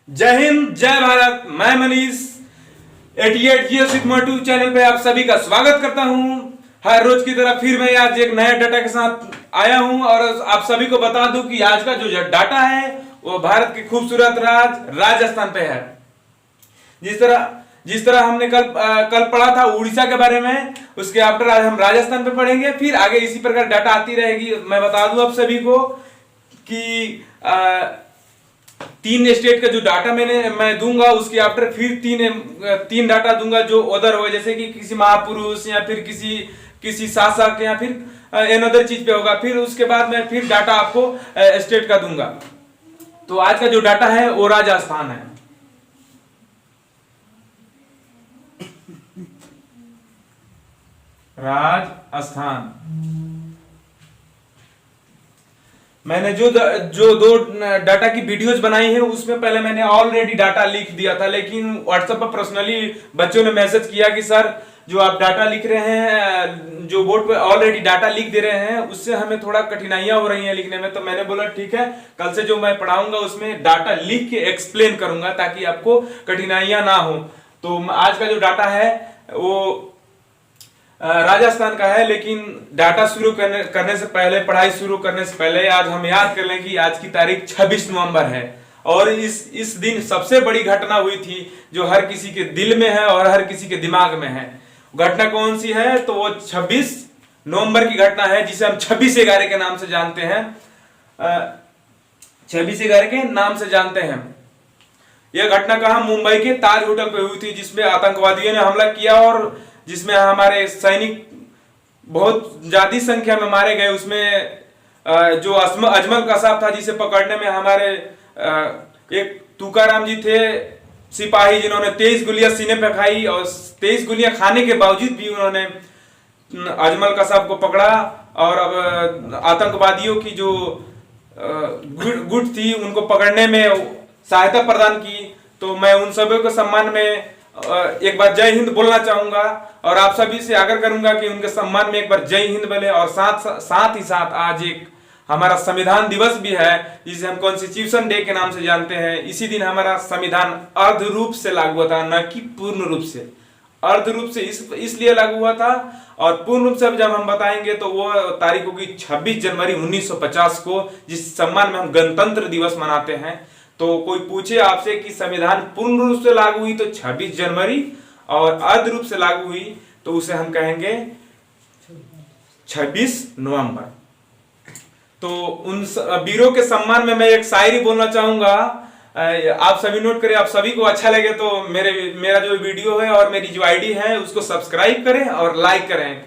जय हिंद, जय भारत। मैं मनीष 88 चैनल पे आप सभी का स्वागत करता हूं। हर रोज की तरह फिर मैं आज एक नए डाटा के साथ आया हूं और आप सभी को बता दूं कि आज का जो डाटा है वो भारत के खूबसूरत राजस्थान पे है। जिस तरह हमने कल पढ़ा था उड़ीसा के बारे में, उसके आफ्टर आज हम राजस्थान पे पढ़ेंगे। फिर आगे इसी प्रकार डाटा आती रहेगी। मैं बता दूं आप सभी को कि तीन स्टेट का जो डाटा मैं दूंगा, उसके आफ्टर फिर तीन डाटा दूंगा जो अदर हो, जैसे कि किसी महापुरुष या फिर किसी शासक या फिर अनदर चीज पे होगा। फिर उसके बाद मैं फिर डाटा आपको स्टेट का दूंगा। तो आज का जो डाटा है वो राजस्थान है। राजस्थान। मैंने जो दो डाटा की वीडियोस बनाई है उसमें पहले मैंने ऑलरेडी डाटा लिख दिया था, लेकिन व्हाट्सएप पर पर्सनली बच्चों ने मैसेज किया कि सर जो आप डाटा लिख रहे हैं, जो बोर्ड पे ऑलरेडी डाटा लिख दे रहे हैं, उससे हमें थोड़ा कठिनाइयां हो रही हैं लिखने में। तो मैंने बोला ठीक है, कल से जो मैं पढ़ाऊंगा उसमें डाटा लिख के एक्सप्लेन करूंगा ताकि आपको कठिनाइयां ना हो। तो आज का जो डाटा है वो राजस्थान का है, लेकिन डाटा शुरू करने से पहले, पढ़ाई शुरू करने से पहले आज हम याद कर लें कि आज की तारीख 26 नवंबर है और इस दिन सबसे बड़ी घटना हुई थी जो हर किसी के दिल में है और हर किसी के दिमाग में है। घटना कौन सी है? तो वो 26 नवंबर की घटना है जिसे हम 26/11 के नाम से जानते हैं। 26/11 के नाम से जानते हैं। यह घटना कहा? मुंबई के ताज होटल पे हुई थी, जिसमें आतंकवादियों ने हमला किया और जिसमें हमारे सैनिक बहुत ज्यादा संख्या में मारे गए। उसमें जो अजमल कसाब था, जिसे पकड़ने में हमारे एक तुकाराम जी थे सिपाही, जिन्होंने 23 गोलियां सीने पे खाई और 23 गोलियां खाने के बावजूद भी उन्होंने अजमल कसाब को पकड़ा और अब आतंकवादियों की जो गुट थी उनको पकड़ने में सहायता प्रदान की। तो मैं उन सभी के सम्मान में एक बार जय हिंद बोलना चाहूंगा और आप सभी से आग्रह करूंगा कि उनके सम्मान में एक बार जय हिंद बोले। और साथ ही साथ आज एक हमारा संविधान दिवस भी है, जिसे हम कॉन्स्टिट्यूशन डे के नाम से जानते हैं। इसी दिन हमारा संविधान अर्ध रूप से लागू हुआ था, न कि पूर्ण रूप से। अर्ध रूप से इसलिए लागू हुआ था और पूर्ण रूप से जब हम बताएंगे तो वो तारीख होगी 26 जनवरी 1950 को, जिस सम्मान में हम गणतंत्र दिवस मनाते हैं। तो कोई पूछे आपसे कि संविधान पूर्ण रूप से लागू हुई तो 26 जनवरी और अर्ध रूप से लागू हुई तो उसे हम कहेंगे 26 नवंबर। तो उन वीरों के सम्मान में मैं एक शायरी बोलना चाहूंगा। आप सभी नोट करें। आप सभी को अच्छा लगे तो मेरा जो वीडियो है और मेरी जो आईडी है उसको सब्सक्राइब करें और लाइक करें।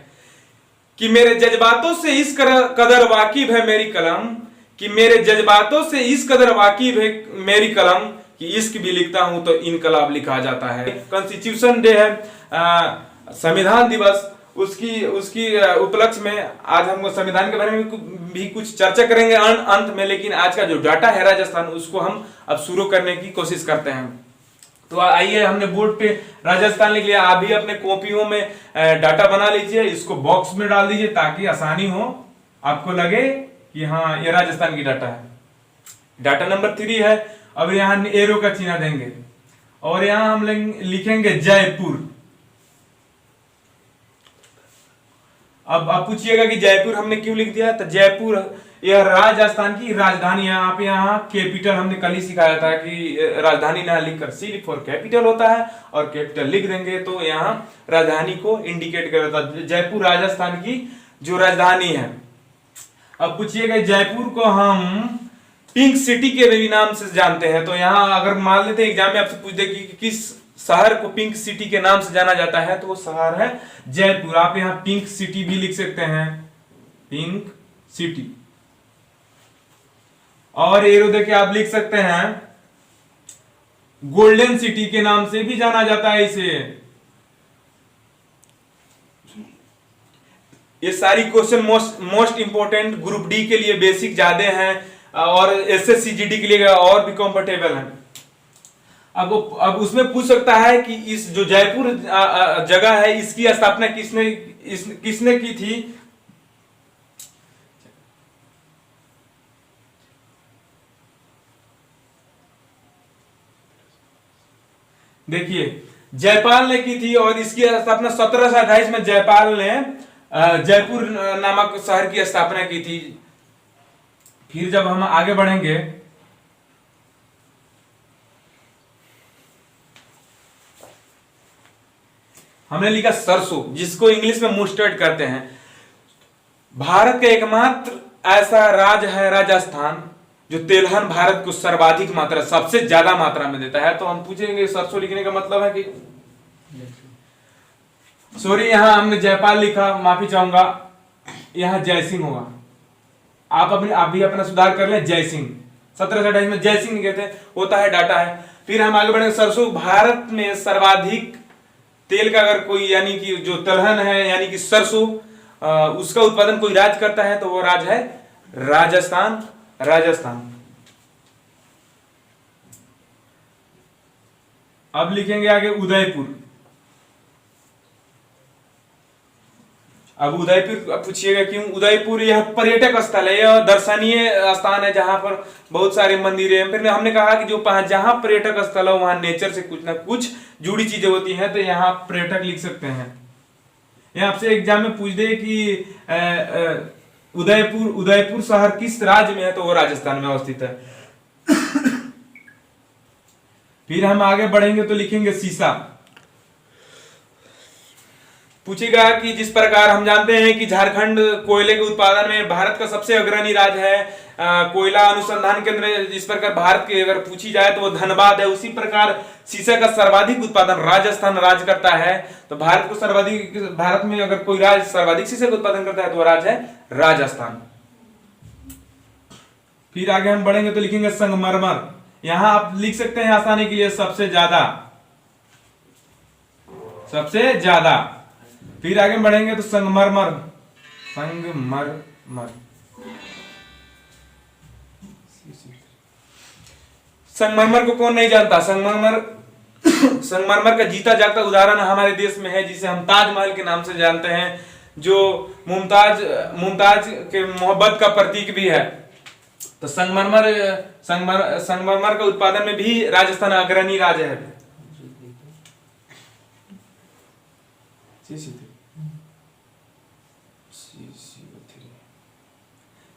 कि मेरे जज्बातों से इस कदर वाकिफ है मेरी कलम, कि मेरे जज्बातों से इस कदर वाकिफ है मेरी कलम, कि इश्क भी लिखता हूं तो इनकलाब लिखा जाता है। कॉन्स्टिट्यूशन डे है, संविधान दिवस, उसकी उपलक्ष्य में आज हम संविधान के बारे में भी कुछ चर्चा करेंगे अंत में। लेकिन आज का जो डाटा है राजस्थान, उसको हम अब शुरू करने की कोशिश करते हैं। तो आइए, हमने बोर्ड पे राजस्थान लिख लिया। आप भी अपने कॉपियों में डाटा बना लीजिए, इसको बॉक्स में डाल दीजिए ताकि आसानी हो, आपको लगे कि हाँ ये राजस्थान की डाटा है। डाटा नंबर 3 है। अब यहां एरो का चिन्ह देंगे और यहां हम लिखेंगे जयपुर। अब आप पूछिएगा कि जयपुर हमने क्यों लिख दिया? तो जयपुर यह राजस्थान की राजधानी है। आप यहाँ कैपिटल, हमने कल ही सिखाया था कि राजधानी ना लिखकर सी फॉर कैपिटल होता है और कैपिटल लिख देंगे तो यहाँ राजधानी को इंडिकेट कर देता है। जयपुर राजस्थान की जो राजधानी है। अब पूछिएगा जयपुर को हम पिंक सिटी के भी नाम से जानते हैं। तो यहाँ अगर मान लेते हैं एग्जाम में आपसे पूछ दे कि किस शहर को पिंक सिटी के नाम से जाना जाता है, तो वो शहर है जयपुर। आप यहाँ पिंक सिटी भी लिख सकते हैं, पिंक सिटी। और एरो देके आप लिख सकते हैं गोल्डन सिटी के नाम से भी जाना जाता है इसे। ये सारी question most important group D के लिए बेसिक ज्यादा हैं और एसएससी जीडी के लिए और भी कंफर्टेबल है। अब उसमें पूछ सकता है कि इस जो जयपुर जगह है, इसकी स्थापना किसने की थी? देखिए जयपाल ने की थी और इसकी स्थापना 1728 में जयपाल ने जयपुर नामक शहर की स्थापना की थी। फिर जब हम आगे बढ़ेंगे हमने लिखा सरसों, जिसको इंग्लिश में मुस्टर्ड कहते हैं। भारत का एकमात्र ऐसा राज्य है राजस्थान जो तेलहन भारत को सर्वाधिक मात्रा, सबसे ज्यादा मात्रा में देता है। तो हम पूछेंगे सरसों लिखने का मतलब है कि, सॉरी यहां हमने जयपाल लिखा, माफी चाहूंगा, यहां जयसिंह होगा। आप भी अपना सुधार कर लें, जयसिंह। 1728 में जयसिंह कहते हैं, होता है, डाटा है। फिर हम आगे बढ़ेंगे, सरसों भारत में सर्वाधिक तेल का अगर कोई, यानी कि जो तिलहन है यानी कि सरसों, उसका उत्पादन कोई राज्य करता है तो वो राज्य है राजस्थान। राजस्थान। अब लिखेंगे आगे उदयपुर। अब उदयपुर पूछिएगा क्यों उदयपुर? यह पर्यटक स्थल है, यह दर्शनीय स्थान है जहां पर बहुत सारे मंदिर हैं। फिर हमने कहा कि जो जहां पर्यटक स्थल है वहां नेचर से कुछ ना कुछ जुड़ी चीजें होती हैं, तो यहाँ पर्यटक लिख सकते हैं। यह आपसे एग्जाम में पूछ दे कि उदयपुर शहर किस राज्य में है, तो वो राजस्थान में अवस्थित है। फिर हम आगे बढ़ेंगे तो लिखेंगे सीसा। पूछेगा कि जिस प्रकार हम जानते हैं कि झारखंड कोयले के उत्पादन में भारत का सबसे अग्रणी राज्य है, कोयला अनुसंधान केंद्र, जिस प्रकार भारत की अगर पूछी जाए तो वो धनबाद है, उसी प्रकार सीसा का सर्वाधिक उत्पादन राजस्थान राज्य करता है। तो भारत में अगर कोई राज्य सर्वाधिक सीसा का उत्पादन करता है तो वो राज्य है राजस्थान। फिर आगे हम बढ़ेंगे तो लिखेंगे संगमरमर। यहां आप लिख सकते हैं आसानी के लिए सबसे ज्यादा, सबसे ज्यादा। फिर आगे बढ़ेंगे तो संगमरमर, संगमरमर, संगमरमर को कौन नहीं जानता? संगमरमर का जीता जागता उदाहरण हमारे देश में है, जिसे हम ताजमहल के नाम से जानते हैं, जो मुमताज के मोहब्बत का प्रतीक भी है। तो संगमरमर का उत्पादन में भी राजस्थान अग्रणी राज्य है।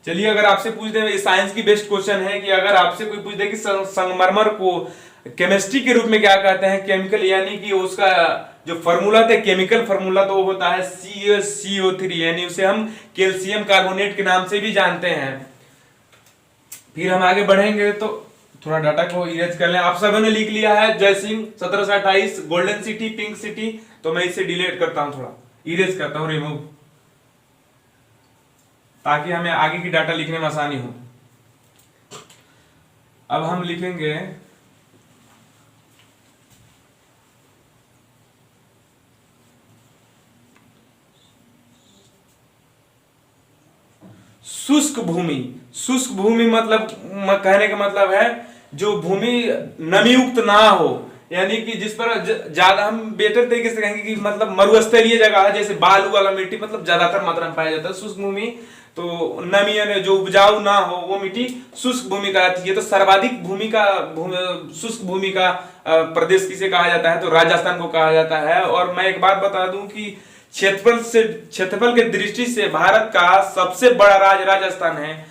चलिए अगर आपसे पूछ दे, साइंस की बेस्ट क्वेश्चन है कि अगर आपसे कोई पूछ दे कि संगमरमर को केमिस्ट्री के रूप में क्या कहते हैं, केमिकल, यानी कि उसका जो फॉर्मूला था, केमिकल फॉर्मूला, तो वो होता है CaCO3, यानी उसे हम कैल्शियम कार्बोनेट के नाम से भी जानते हैं। फिर हम आगे बढ़ेंगे तो थोड़ा डाटा को इरेज कर लें। आप सबों ने लिख लिया है Jaisingh 1728, golden city, pink city, तो मैं इसे डिलीट करता हूं, थोड़ा इरेज करता हूं, रिमूव, ताकि हमें आगे की डाटा लिखने में आसानी हो। अब हम लिखेंगे शुष्क भूमि। शुष्क भूमि मतलब कहने का मतलब है जो भूमि नमीयुक्त ना हो, यानी कि जिस पर ज्यादा, हम बेहतर तरीके से कहेंगे कि मतलब मरुस्थलीय जगह है, जैसे बालू वाला मिट्टी मतलब ज्यादातर मात्रा में पाया जाता है। शुष्क भूमि तो नमी जो उपजाऊ ना हो वो मिट्टी शुष्क भूमि कहलाती है। तो सर्वाधिक शुष्क भूमि का प्रदेश किसे कहा जाता है, तो राजस्थान को कहा जाता है। और मैं एक बात बता दूं कि क्षेत्रफल के दृष्टि से भारत का सबसे बड़ा राज्य राजस्थान है।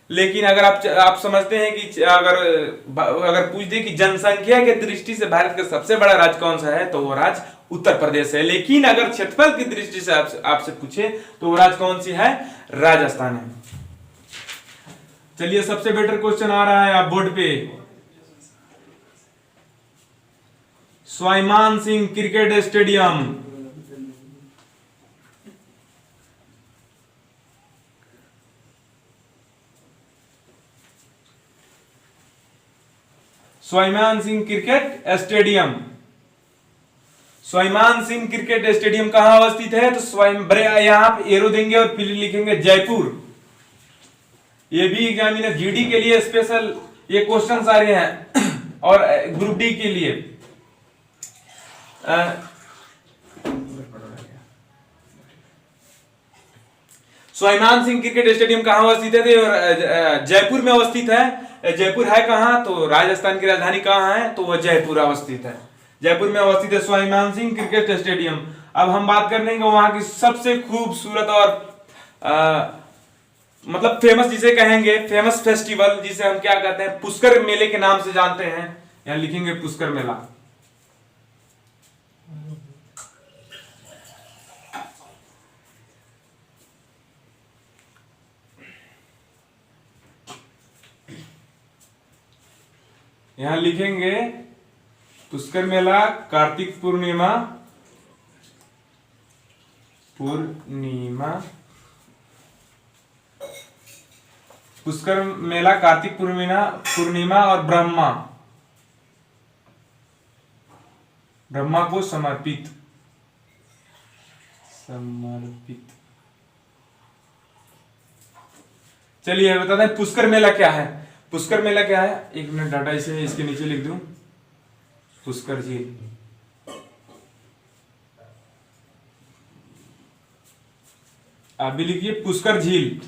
लेकिन अगर आप समझते हैं कि अगर पूछ दे कि जनसंख्या के दृष्टि से भारत का सबसे बड़ा राज्य कौन सा है, तो वो राज्य उत्तर प्रदेश है। लेकिन अगर क्षेत्रफल की दृष्टि से आपसे पूछे तो वो राज्य कौन सी है, राजस्थान है। चलिए सबसे बेटर क्वेश्चन आ रहा है आप बोर्ड पे। स्वाभिमान सिंह क्रिकेट स्टेडियम, स्वाभिमान सिंह क्रिकेट स्टेडियम, स्वाभिमान सिंह क्रिकेट स्टेडियम कहां अवस्थित है, तो यहां आप एरो देंगे और फिर लिखेंगे जयपुर। ये भी एग्जामिनर जीडी के लिए स्पेशल ये क्वेश्चन आ रहे हैं और ग्रुप डी के लिए। स्वाभिमान सिंह क्रिकेट स्टेडियम कहां अवस्थित है, तो जयपुर में अवस्थित है। जयपुर है कहां, तो राजस्थान की राजधानी कहां है, तो वह जयपुर अवस्थित है। जयपुर में अवस्थित है स्वामी मान सिंह क्रिकेट स्टेडियम। अब हम बात कर लेंगे वहां की सबसे खूबसूरत और मतलब फेमस जिसे कहेंगे, फेमस फेस्टिवल जिसे हम क्या कहते हैं, पुष्कर मेले के नाम से जानते हैं। यहां लिखेंगे पुष्कर मेला। यहां लिखेंगे पुष्कर मेला कार्तिक पूर्णिमा, पुष्कर मेला कार्तिक पूर्णिमा और ब्रह्मा को समर्पित। चलिए बताते हैं पुष्कर मेला क्या है। पुष्कर मेला क्या है, एक मिनट डाटा इसे इसके नीचे लिख दूं। पुष्कर झील, आप भी लिखिए पुष्कर झील।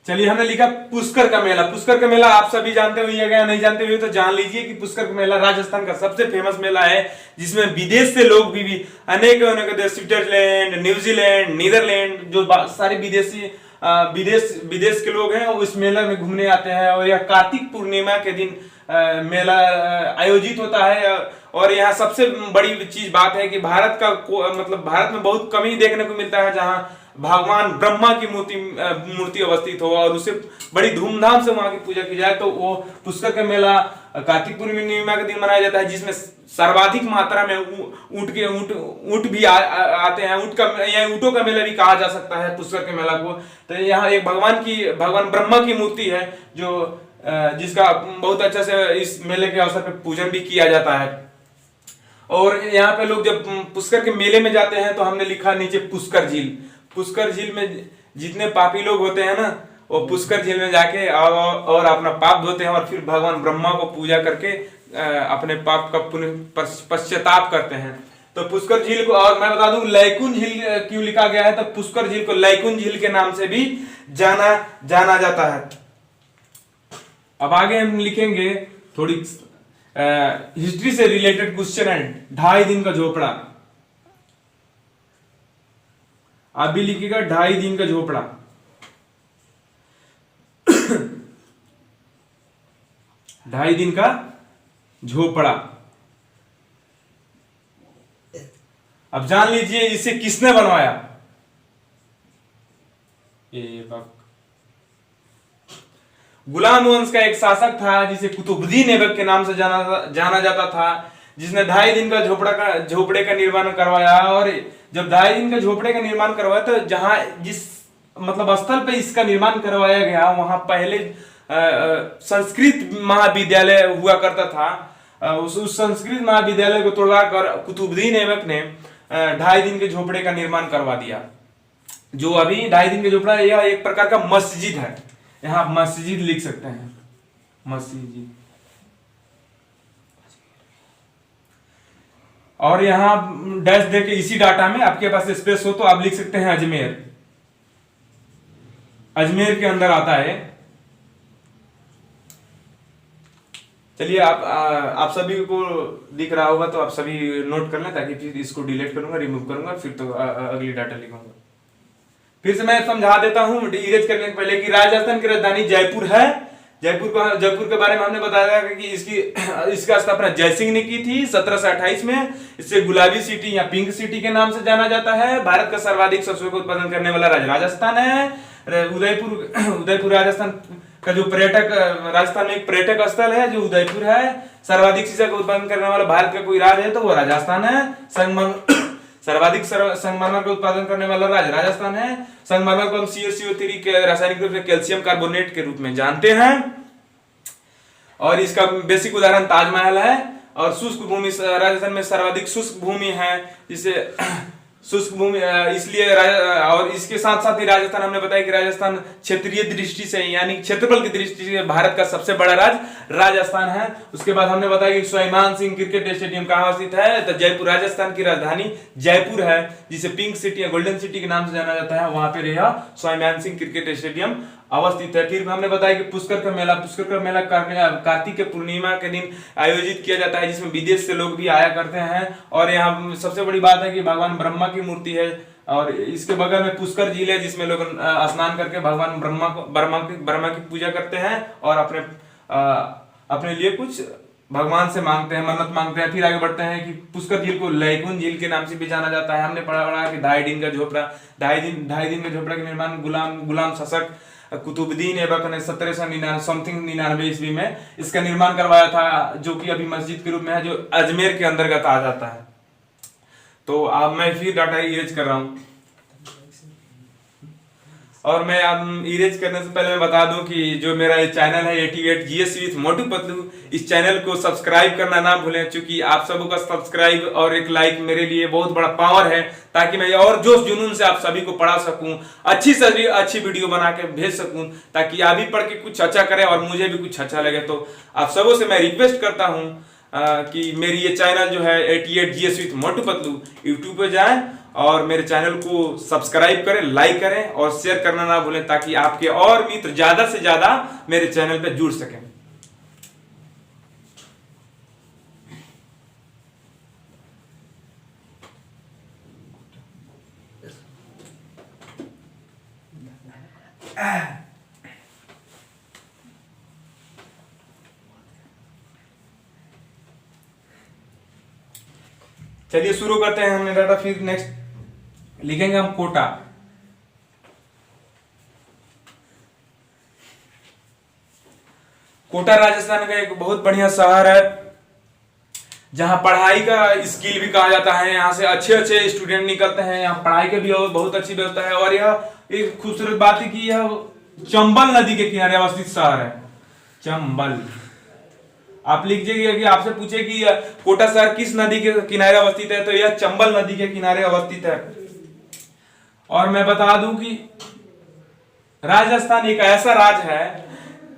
चलिए हमने लिखा पुष्कर का मेला। पुष्कर का मेला आप सभी जानते होइएगा या नहीं जानते हुए तो जान लीजिए कि पुष्कर का मेला राजस्थान का सबसे फेमस मेला है, जिसमें विदेश से लोग भी अनेक देश, स्विट्जरलैंड, न्यूजीलैंड, नीदरलैंड, जो सारे विदेशी विदेश के लोग हैं वो इस मेला में घूमने आते हैं। और यह कार्तिक पूर्णिमा के दिन मेला आयोजित होता है। और यहाँ सबसे बड़ी चीज बात है कि भारत में बहुत कम ही देखने को मिलता है जहाँ भगवान ब्रह्मा की मूर्ति अवस्थित हो और उसे बड़ी धूमधाम से वहां की पूजा की जाए। तो वो पुष्कर का मेला कार्तिक पूर्णिमा के दिन मनाया जाता है, जिसमें सर्वाधिक मात्रा में ऊंट भी आते हैं। ऊंटों का मेला भी कहा जा सकता है पुष्कर के मेला को। तो यहाँ एक भगवान ब्रह्मा की मूर्ति है जो जिसका बहुत अच्छा से इस मेले के अवसर पर पूजन भी किया जाता है। और यहाँ पे लोग जब पुष्कर के मेले में जाते हैं तो हमने लिखा नीचे पुष्कर झील। पुष्कर झील में जितने पापी लोग होते हैं ना, वो पुष्कर झील में जाके और अपना पाप धोते हैं और फिर भगवान ब्रह्मा को पूजा करके अपने पाप का पश्चाताप करते हैं। तो पुष्कर झील को, और मैं बता दूं लैकुन झील क्यों लिखा गया है, तो पुष्कर झील को लैकुन झील के नाम से भी जाना जाता है। अब आगे हम लिखेंगे थोड़ी हिस्ट्री से रिलेटेड क्वेश्चन है। 2.5 दिन का झोपड़ा, आप भी लिखिएगा 2.5 दिन का झोपड़ा। ढाई दिन का झोपड़ा। अब जान लीजिए इसे किसने बनवाया। गुलाम वंश का एक शासक था जिसे कुतुबुद्दीन ऐबक के नाम से जाना जाता था, जिसने 2.5 दिन का झोपड़े का निर्माण करवाया। और जब 2.5 दिन का झोपड़े का निर्माण करवाया तो जहां जिस स्थल पे इसका निर्माण करवाया गया वहां पहले संस्कृत महाविद्यालय हुआ करता था। उस संस्कृत महाविद्यालय को तोड़वा कर कुतुबुद्दीन ऐबक ने 2.5 दिन के झोपड़े का निर्माण करवा दिया। जो अभी 2.5 दिन के झोपड़ा, यह एक प्रकार का मस्जिद है। यहाँ आप मस्जिद लिख सकते हैं, मस्जिद। और यहां डैश देके इसी डाटा में आपके पास स्पेस हो तो आप लिख सकते हैं अजमेर। अजमेर के अंदर आता है। चलिए आप सभी को दिख रहा होगा तो आप सभी नोट कर लें, ताकि फिर इसको डिलीट करूंगा, रिमूव करूंगा, फिर तो अगली डाटा लिखूंगा। फिर से मैं समझा देता हूं इरेज करने के पहले कि राजस्थान की राजधानी जयपुर है। जयपुर के बारे में हमने बताया कि इसका स्थापना जयसिंह ने की थी 1728 में। इसे गुलाबी सिटी या पिंक सिटी के नाम से जाना जाता है। भारत का सर्वाधिक सरसों का उत्पादन करने वाला राज्य राजस्थान है। उदयपुर राजस्थान का जो राजस्थान में एक पर्यटक स्थल है जो उदयपुर है। सर्वाधिक शीशा का उत्पादन करने वाला भारत का कोई राज्य है तो वो राजस्थान है। सर्वाधिक संगमरमर का उत्पादन करने वाला राज्य राजस्थान है। संगमरमर को हम CaCO3 के रासायनिक रूप से कैल्शियम कार्बोनेट के रूप में जानते हैं। और इसका बेसिक उदाहरण ताजमहल है। और शुष्क भूमि, राजस्थान में सर्वाधिक शुष्क भूमि है, जिसे शुष्क भूमि इसलिए और इसके साथ साथ ही राजस्थान, हमने बताया कि राजस्थान क्षेत्रीय दृष्टि से यानी क्षेत्रफल की दृष्टि से भारत का सबसे बड़ा राज्य राजस्थान है। उसके बाद हमने बताया कि स्वाभिमान सिंह क्रिकेट स्टेडियम कहाँ स्थित है, तो जयपुर, राजस्थान की राजधानी जयपुर है, जिसे पिंक सिटी या गोल्डन सिटी के नाम से जाना जाता है, वहां पे यह स्वाभिमान सिंह क्रिकेट स्टेडियम अवस्थित है। फिर हमने बताया कि पुष्कर का मेला कार्तिक के पूर्णिमा के दिन आयोजित किया जाता है, जिसमें विदेश से लोग भी आया करते हैं। और यहाँ सबसे बड़ी बात है कि भगवान ब्रह्मा की मूर्ति है, और इसके बगल में पुष्कर झील है, जिसमें लोग स्नान करके भगवान ब्रह्मा की पूजा करते हैं और अपने लिए कुछ भगवान से मांगते हैं, मन्नत मांगते हैं। फिर आगे बढ़ते हैं कि पुष्कर झील को लैगून झील के नाम से भी जाना जाता है। हमने पढ़ा कि ढाई दिन का झोपड़ा का निर्माण गुलाम शासक कुतुबुद्दीन ऐबक ने 1799 ईस्वी में इसका निर्माण करवाया था, जो कि अभी मस्जिद के रूप में है, जो अजमेर के अंतर्गत आ जाता है। तो अब मैं फिर डाटा इरेज कर रहा हूँ, और मैं अब इरेज करने से पहले मैं बता दूं कि जो मेरा ये चैनल है 88 GS विथ मोटू पतलू, इस चैनल को सब्सक्राइब करना ना भूलें, क्योंकि आप सबों का सब्सक्राइब और एक लाइक मेरे लिए बहुत बड़ा पावर है, ताकि मैं और जोश जुनून से आप सभी को पढ़ा सकूं, अच्छी से अच्छी वीडियो बना के भेज सकूं, ताकि आप भी पढ़ के कुछ अच्छा करें और मुझे भी कुछ अच्छा लगे। तो आप सबों से मैं रिक्वेस्ट करता हूं कि मेरी ये चैनल जो है 88 GS with Motu Patlu YouTube पे जाएं और मेरे चैनल को सब्सक्राइब करें, लाइक करें और शेयर करना ना भूलें, ताकि आपके और मित्र ज्यादा से ज्यादा मेरे चैनल पे जुड़ सकें। चलिए शुरू करते हैं हमने डाटा। फिर नेक्स्ट लिखेंगे हम कोटा। कोटा राजस्थान का एक बहुत बढ़िया शहर है, जहां पढ़ाई का स्किल भी कहा जाता है। यहाँ से अच्छे अच्छे स्टूडेंट निकलते हैं, यहाँ पढ़ाई के भी बहुत अच्छी व्यवस्था है। और यह एक खूबसूरत बात है कि यह चंबल नदी के किनारे अवस्थित शहर है। चंबल, आप लिख लीजिएगा कि आपसे पूछे कि कोटा शहर किस नदी के किनारे अवस्थित है, तो यह चंबल नदी के किनारे अवस्थित है। और मैं बता दूं कि राजस्थान एक ऐसा राज्य है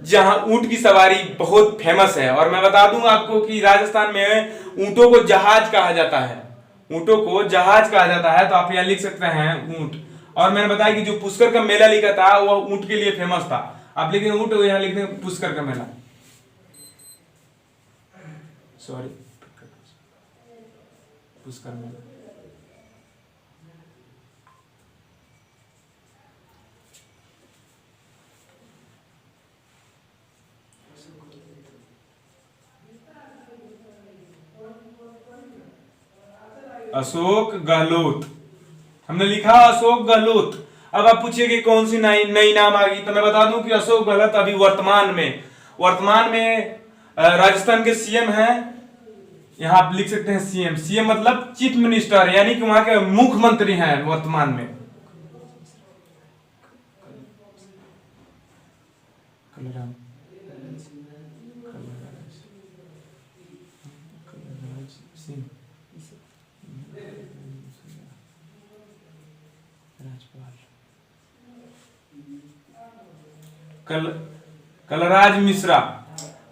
जहां ऊंट की सवारी बहुत फेमस है। और मैं बता दूं आपको कि राजस्थान में ऊंटों को जहाज कहा जाता है, ऊंटों को जहाज कहा जाता है। तो आप यहां लिख सकते हैं ऊंट। और मैंने बताया कि जो पुष्कर का मेला लिखा था वह ऊंट के लिए फेमस था। आप लिखें ऊंट, यहां लिखते हैं पुष्कर का मेला, सॉरी पुष्कर मेला। अशोक गहलोत, हमने लिखा अशोक गहलोत। अब आप पूछिए कि कौन सी नई नाम आ गई, तो मैं बता दूं कि अशोक गहलोत अभी वर्तमान में राजस्थान के सीएम हैं। यहां आप लिख सकते हैं सीएम मतलब चीफ मिनिस्टर, यानी कि वहां के मुख्यमंत्री हैं वर्तमान में। कलराज मिश्रा,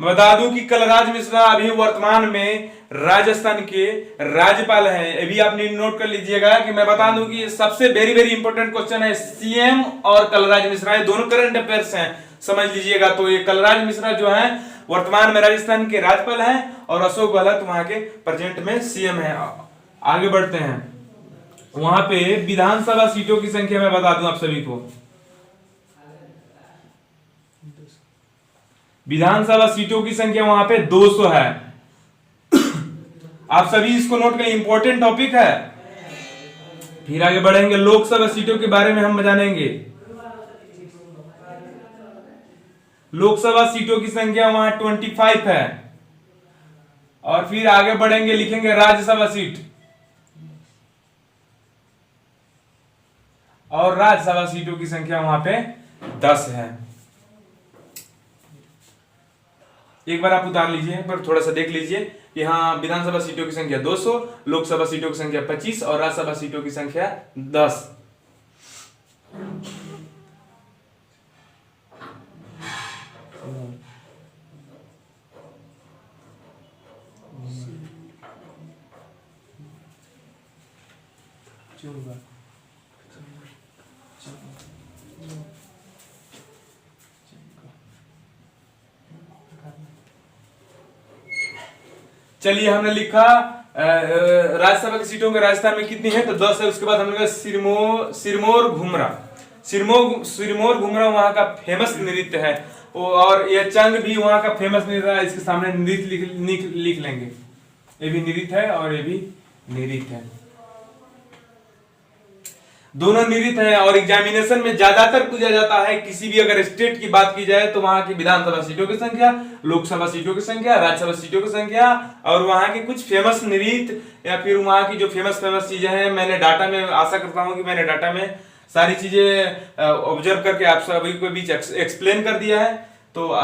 मैं बता दूं कि कलराज मिश्रा अभी वर्तमान में राजस्थान के राज्यपाल हैं। अभी आप नोट कर लीजिएगा कि मैं बता दूं कि सबसे वेरी वेरी इंपॉर्टेंट क्वेश्चन है, सीएम और कलराज मिश्रा ये दोनों करंट अफेयर्स हैं, समझ लीजिएगा। तो ये कलराज मिश्रा जो है वर्तमान में राजस्थान के राज्यपाल हैं और अशोक गहलोत वहां के प्रेजेंट में सीएम है। आगे बढ़ते हैं। वहां पे विधानसभा सीटों की संख्या मैं बता दूं आप सभी को, विधानसभा सीटों की संख्या वहां पे 200 है। आप सभी इसको नोट करें, इंपॉर्टेंट टॉपिक है। फिर आगे बढ़ेंगे, लोकसभा सीटों के बारे में हम जानेंगे। लोकसभा सीटों की संख्या वहां 25 है। और फिर आगे बढ़ेंगे, लिखेंगे राज्यसभा सीट, और राज्यसभा सीटों की संख्या वहां पे 10 है। एक बार आप उतार लीजिए, पर थोड़ा सा देख लीजिए कि हाँ विधानसभा सीटों की संख्या 200, लोकसभा सीटों की संख्या 25 और राज्यसभा सीटों की संख्या 10। चलिए हमने लिखा राज्यसभा की सीटों के राजस्थान में कितनी है, तो 10 है। उसके बाद हमने कहा सिरमौर घुमरा। सिरमौर घुमरा वहां का फेमस नृत्य है, और ये चंग भी वहां का फेमस नृत्य है। इसके सामने नृत्य लिख लेंगे, ये भी नृत्य है और ये भी नृत्य है, दोनों नृत्य है। और एग्जामिनेशन में ज्यादातर पूछा जाता है, किसी भी अगर स्टेट की बात की जाए तो वहां की विधानसभा सीटों की संख्या, लोकसभा सीटों की संख्या, राज्यसभा सीटों की संख्या और वहां के कुछ फेमस नृत्य या फिर वहां की जो फेमस चीजें हैं। मैंने डाटा में, आशा करता हूं कि मैंने डाटा में सारी चीजें ऑब्जर्व करके आप सभी को बीच एक्सप्लेन कर दिया है। तो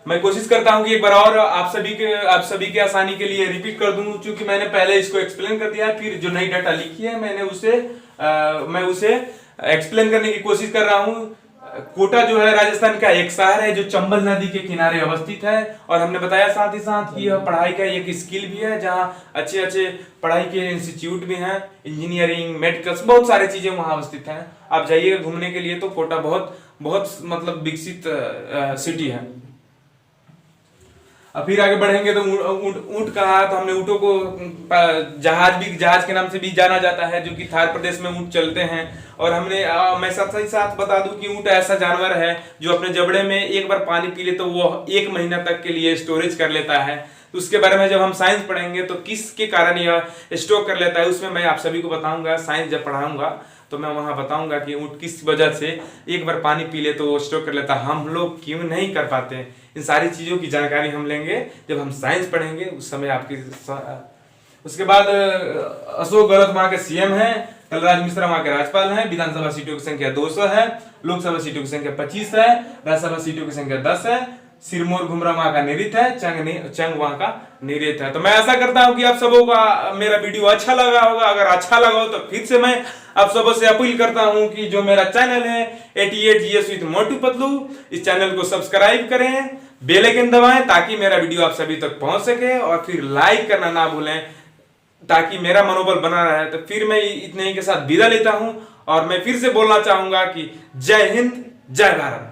मैं कोशिश करता हूं कि एक बार और आप सभी के आसानी के लिए रिपीट कर दूं, क्योंकि मैंने पहले इसको एक्सप्लेन कर दिया है। फिर जो नई डाटा लिखी है मैंने मैं उसे एक्सप्लेन करने की कोशिश कर रहा हूं। कोटा जो है राजस्थान का एक शहर है जो चंबल नदी के किनारे अवस्थित है, और हमने बताया साथ ही साथ कि यह पढ़ाई का एक स्किल भी है, जहां अच्छे अच्छे पढ़ाई के इंस्टीट्यूट भी हैं, इंजीनियरिंग, मेडिकल, बहुत सारी चीजें वहां अवस्थित हैं। आप जाइएगा घूमने के लिए तो कोटा बहुत बहुत मतलब विकसित सिटी है। अब फिर आगे बढ़ेंगे तो ऊंट कहा, तो हमने ऊंटों को जहाज के नाम से भी जाना जाता है, जो कि थार प्रदेश में ऊंट चलते हैं। और मैं साथ ही साथ बता दूं कि ऊंट ऐसा जानवर है जो अपने जबड़े में एक बार पानी पी ले तो वो 1 महीना तक के लिए स्टोरेज कर लेता है। तो उसके बारे में जब हम साइंस पढ़ेंगे तो किसके कारण यह स्टोर कर लेता है, उसमें मैं आप सभी को बताऊंगा। साइंस जब पढ़ाऊंगा तो मैं वहां बताऊंगा कि ऊंट किस वजह से एक बार पानी पी ले तो वो स्टोर कर लेता है, हम लोग क्यों नहीं कर पाते। इन सारी चीजों की जानकारी हम लेंगे जब हम साइंस पढ़ेंगे उस समय आपकी। उसके बाद अशोक गहलोत वहां के सीएम हैं, कलराज मिश्रा वहां के राज्यपाल हैं, विधानसभा सीटों की संख्या 200 है, लोकसभा सीटों की संख्या 25 है, राज्यसभा सीटों की संख्या 10 है, सिरमौर घुमरा वहां का नृत्य है, चंग वहां का नृत्य है। तो मैं ऐसा करता हूं कि आप सबों का मेरा वीडियो अच्छा लगा होगा। अगर अच्छा लगा हो तो फिर से मैं आप सबों से अपील करता हूं कि जो मेरा चैनल है 88 GS विद मोटू पतलू, इस चैनल को सब्सक्राइब करें, बेल आइकन दबाएं ताकि मेरा वीडियो आप सभी तक पहुंच सके, और फिर लाइक करना ना भूलें ताकि मेरा मनोबल बना रहे। तो फिर मैं इतने ही के साथ विदा लेता हूं, और मैं फिर से बोलना चाहूंगा कि जय हिंद, जय भारत।